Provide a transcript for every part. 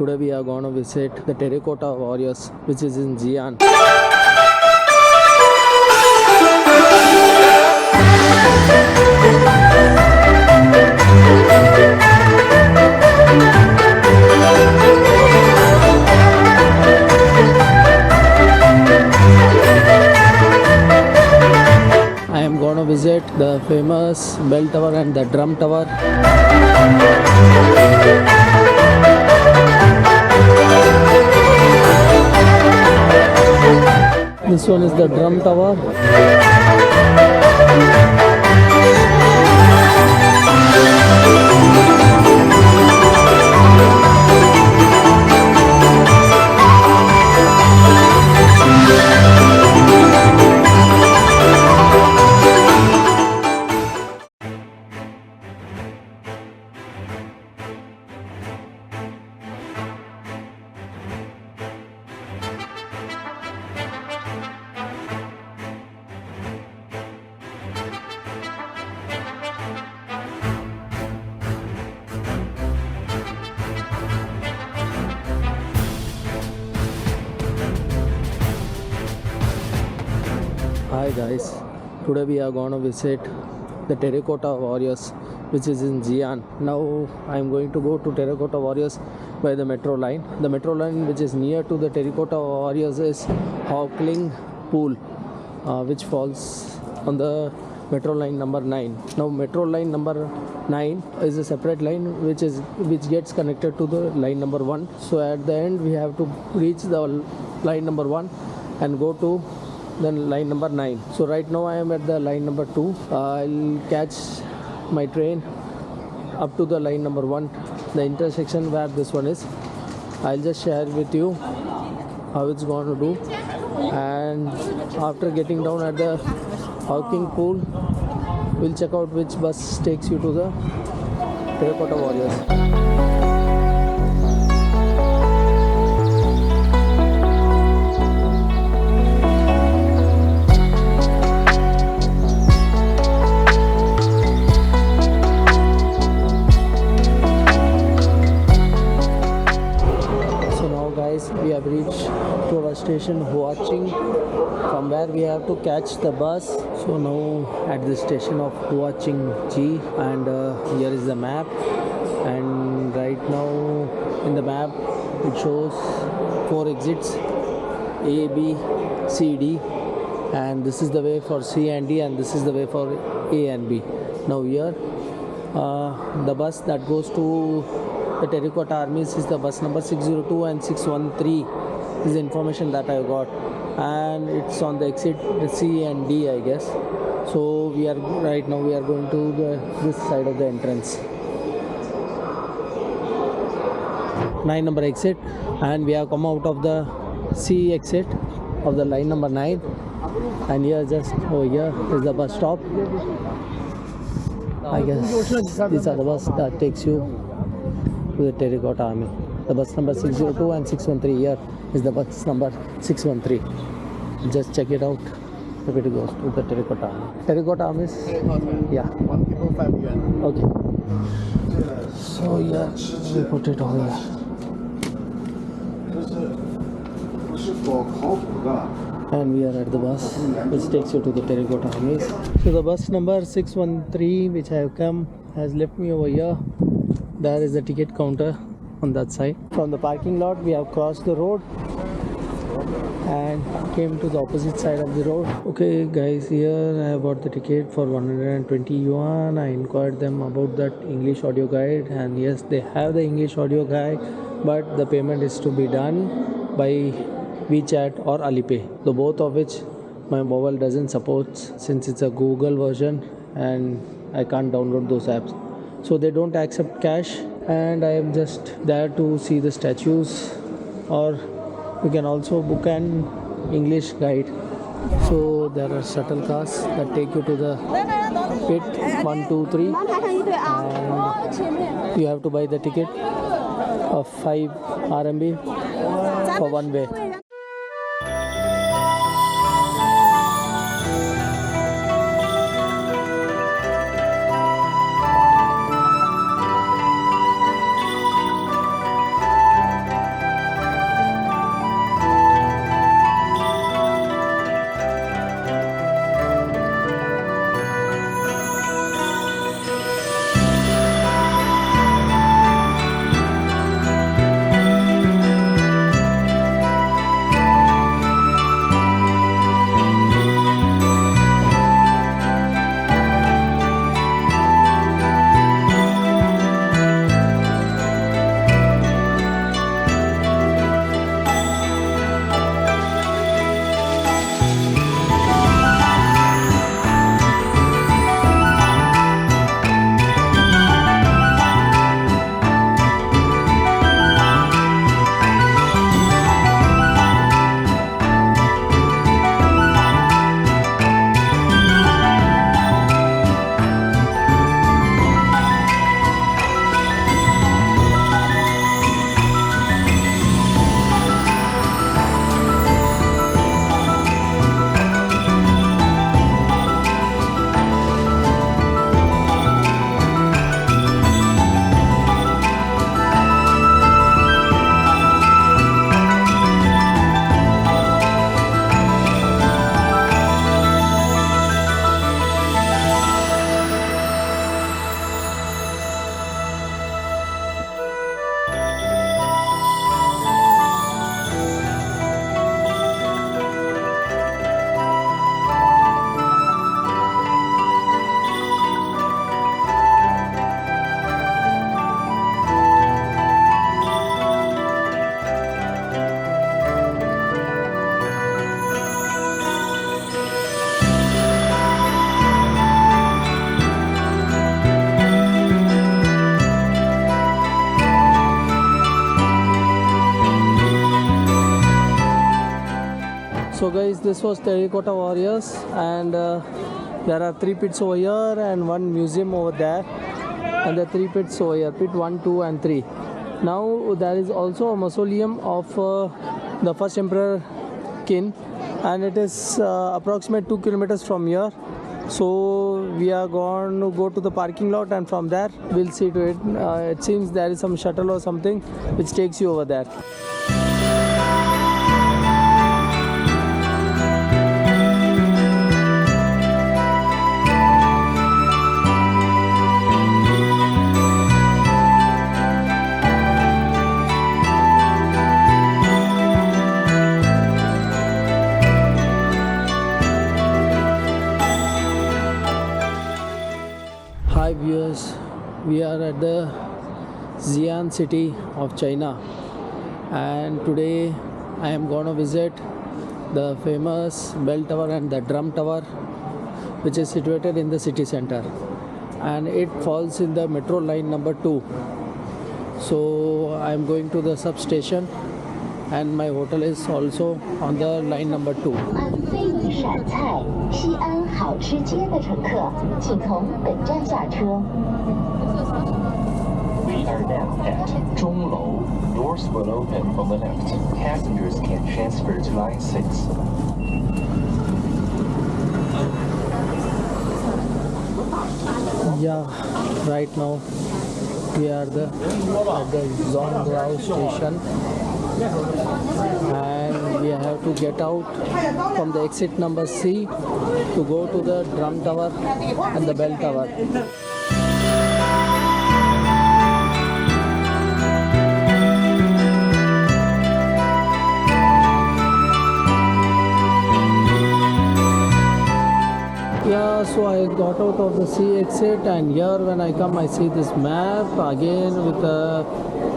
Today we are going to visit the Terracotta Warriors, which is in Xi'an. I am going to visit the famous bell tower and the drum tower. This one is the drum tower. Hi guys, today we are going to visit the Terracotta Warriors, which is in Xi'an. Now I am going to go to Terracotta Warriors by the metro line. The metro line which is near to the Terracotta Warriors is Hawkling Pool, which falls on the metro line number 9. Now metro line number 9 is a separate line which gets connected to the line number 1. So at the end we have to reach the line number 1 and go to then line number 9. So right now I am at the line number 2. I'll catch my train up to the line number 1, the intersection where this one is. I'll just share with you how it's going to do, and after getting down at the Hawking Pool, we'll check out which bus takes you to the Terracotta Warriors. We have reached to our station Huaching, from where we have to catch the bus. So now at the station of Huaching G, and here is the map, and right now in the map it shows 4 exits, A, B, C, D, and this is the way for C and D, and this is the way for A and B. Now here the bus that goes to the Terracotta Armies is the bus number 602 and 613 is the information that I got, and it's on the exit C and D, I guess. So we are going to this side of the entrance, 9 number exit, and we have come out of the C exit of the line number 9, and here just over here is the bus stop. I guess these are the bus that takes you to the Terracotta Army. The bus number 602 and 613. Here is the bus number 613. Just check it out if it goes to the Terracotta Army. Terracotta Army is, yeah, 1 people 5 yuan. okay. So yeah, we put it all here. And we are at the bus which takes you to the Terracotta Armies. So the bus number 613 which I have come has left me over here. There is a ticket counter on that side. From the parking lot we have crossed the road and came to the opposite side of the road. Okay guys, here I have bought the ticket for 120 yuan. I inquired them about that English audio guide, and yes, they have the English audio guide, but the payment is to be done by WeChat or Alipay, the both of which my mobile doesn't support since it's a Google version and I can't download those apps. So they don't accept cash, and I am just there to see the statues, or you can also book an English guide. So there are shuttle cars that take you to the pit 1, 2, 3, and you have to buy the ticket of 5 RMB for one way. So guys, this was Terracotta Warriors, and there are 3 pits over here and 1 museum over there, and the 3 pits over here, pit 1, 2 and 3. Now there is also a mausoleum of the first emperor Qin, and it is approximately 2 kilometers from here. So we are going to go to the parking lot, and from there we'll see to it. It seems there is some shuttle or something which takes you over there. Hi viewers, we are at the Xi'an city of China, and today I am going to visit the famous bell tower and the drum tower, which is situated in the city center, and it falls in the metro line number 2. So I am going to the substation, and my hotel is also on the line number 2. 飞鱼陕菜西安好吃街的乘客，请从本站下车。 We are now at Zhonglou. Doors will open on the left. Passengers can transfer to line 6. Yeah, right now we are at the Zhonglou station, and we have to get out from the exit number C to go to the drum tower and the bell tower. Yeah, so I got out of the C exit, and here when I come I see this map again with the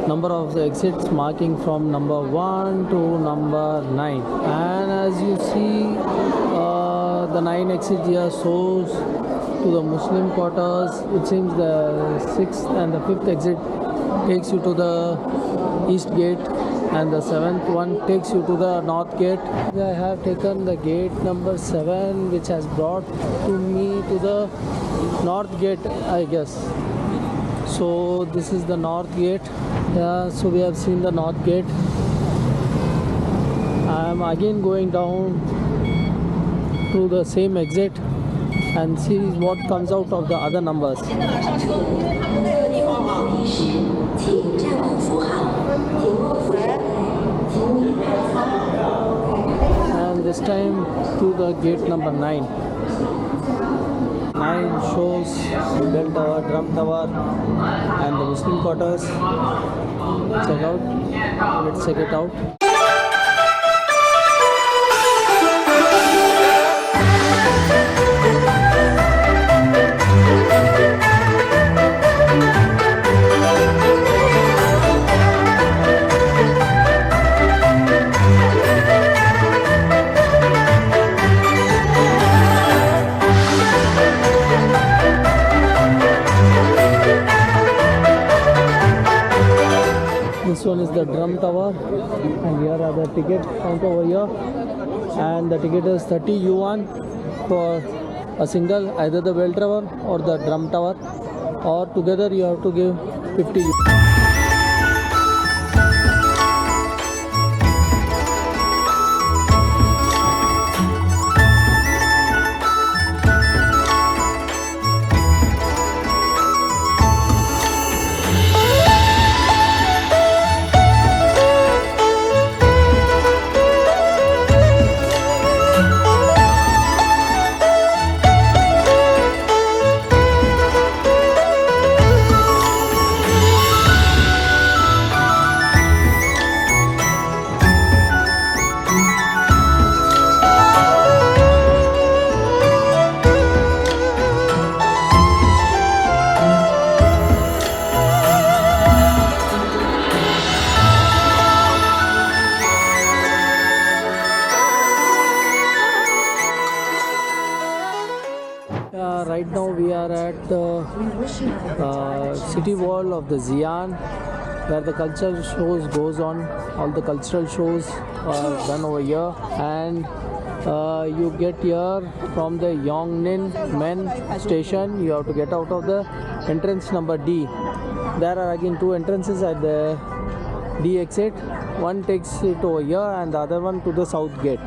number of the exits marking from number 1 to number 9, and as you see the 9 exit here shows to the Muslim quarters. It seems the 6th and the 5th exit takes you to the east gate, and the 7th one takes you to the north gate. I have taken the gate number 7, which has brought to me to the north gate, I guess. So this is the north gate. Yeah, so we have seen the north gate. I am again going down to the same exit and see what comes out of the other numbers. And this time to the gate number 9. 9 shows bell tower, drum tower and the Muslim quarters. Check out. Let's check it out. This one is the drum tower, and here are the ticket counter over here, and the ticket is 30 yuan for a single, either the bell tower or the drum tower, or together you have to give 50 yuan. Right now we are at the city wall of the Xi'an, where the cultural shows goes on. All the cultural shows are done over here, and you get here from the Yongnin Men station. You have to get out of the entrance number D. There are again two entrances at the D exit. One takes it over here and the other one to the south gate.